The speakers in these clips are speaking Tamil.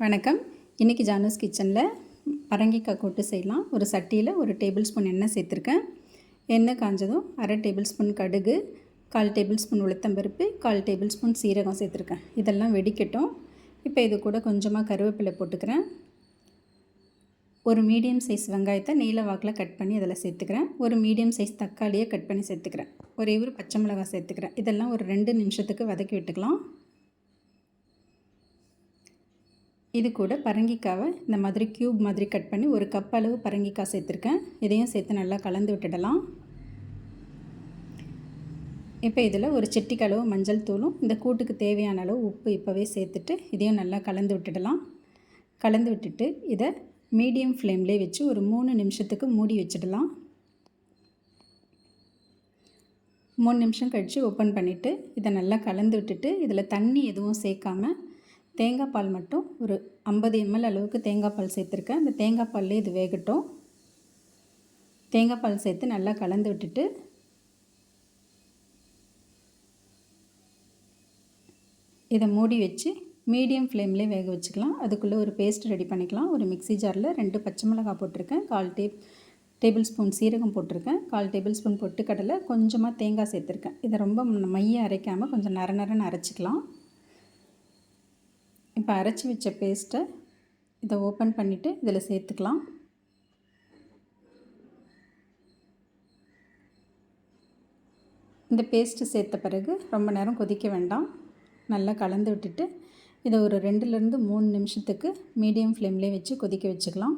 வணக்கம். இன்றைக்கி ஜானூஸ் கிச்சனில் பரங்கிக்காய் கூட்டு செய்யலாம். ஒரு சட்டியில் 1 டேபிள் ஸ்பூன் எண்ணெய் சேர்த்துருக்கேன். எண்ணெய் காஞ்சதும் 1/2 டேபிள் ஸ்பூன் கடுகு, 1/4 டேபிள் ஸ்பூன் உளுத்தம்பருப்பு, 1/4 டேபிள் ஸ்பூன் சீரகம் சேர்த்துருக்கேன். இதெல்லாம் வெடிக்கட்டும். இப்போ இது கூட கொஞ்சமாக கருவேப்பிலை போட்டுக்கிறேன். ஒரு மீடியம் சைஸ் வெங்காயத்தை நீல வாக்கில் கட் பண்ணி அதில் சேர்த்துக்கிறேன். ஒரு மீடியம் சைஸ் தக்காளியை கட் பண்ணி சேர்த்துக்கிறேன். ஒரே ஒரு பச்சை மிளகாய் சேர்த்துக்கிறேன். இதெல்லாம் ஒரு 2 நிமிஷத்துக்கு வதக்கி விட்டுக்கலாம். இது கூட பரங்கிக்காவை இந்த மாதிரி க்யூப் மாதிரி கட் பண்ணி 1 கப் அளவு பரங்கிக்காய் சேர்த்துருக்கேன். இதையும் சேர்த்து நல்லா கலந்து விட்டுடலாம். இப்போ இதில் ஒரு சிட்டிக்கு அளவு மஞ்சள் தூளும் இந்த கூட்டுக்கு தேவையான அளவு உப்பு இப்போவே சேர்த்துட்டு இதையும் நல்லா கலந்து விட்டுடலாம். கலந்து விட்டுட்டு இதை மீடியம் ஃப்ளேம்லேயே வச்சு ஒரு 3 நிமிஷத்துக்கு மூடி வச்சிடலாம். 3 நிமிஷம் கழித்து ஓப்பன் பண்ணிவிட்டு இதை நல்லா கலந்து விட்டுட்டு இதில் தண்ணி எதுவும் சேர்க்காமல் தேங்காய் பால் மட்டும் ஒரு 50 ml அளவுக்கு தேங்காய் பால் சேர்த்துருக்கேன். இந்த தேங்காய் பால்லே இது வேகட்டும். தேங்காய் பால் சேர்த்து நல்லா கலந்து விட்டுட்டு இதை மூடி வச்சு மீடியம் ஃப்ளேம்லேயே வேக வச்சுக்கலாம். அதுக்குள்ளே ஒரு பேஸ்ட் ரெடி பண்ணிக்கலாம். ஒரு மிக்ஸி ஜாரில் 2 பச்சை மிளகாய் போட்டிருக்கேன். 1/4 டேபிள் ஸ்பூன் சீரகம் போட்டிருக்கேன். 1/4 டேபிள் ஸ்பூன் பொட்டுக்கடலை, கொஞ்சமாக தேங்காய் சேர்த்துருக்கேன். இதை ரொம்ப மைய அரைக்காமல் கொஞ்சம் நரன்னு அரைச்சிக்கலாம். இப்போ அரைச்சி வச்ச பேஸ்ட்டை இதை ஓப்பன் பண்ணிவிட்டு இதில் சேர்த்துக்கலாம். இந்த பேஸ்ட்டு சேர்த்த பிறகு ரொம்ப நேரம் கொதிக்க வேண்டாம். நல்லா கலந்து விட்டுட்டு இதை ஒரு 2லேருந்து 3 நிமிஷத்துக்கு மீடியம் ஃப்ளேம்லேயே வச்சு கொதிக்க வச்சுக்கலாம்.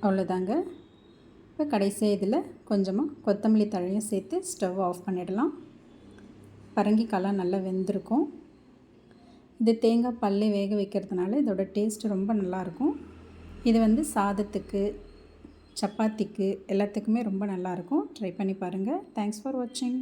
அவ்வளோதாங்க. இப்போ கடைசியாக இதில் கொஞ்சமாக கொத்தமல்லி தழையும் சேர்த்து ஸ்டவ் ஆஃப் பண்ணிடலாம். பரங்கிக்காய்லாம் நல்லா வெந்திருக்கும். இது தேங்காய் பால்லே வேக வைக்கிறதுனால இதோட டேஸ்ட் ரொம்ப நல்லாயிருக்கும். இது சாதத்துக்கு, சப்பாத்திக்கு எல்லாத்துக்குமே ரொம்ப நல்லாயிருக்கும். ட்ரை பண்ணி பாருங்கள். தேங்க்ஸ் ஃபார் வாட்சிங்.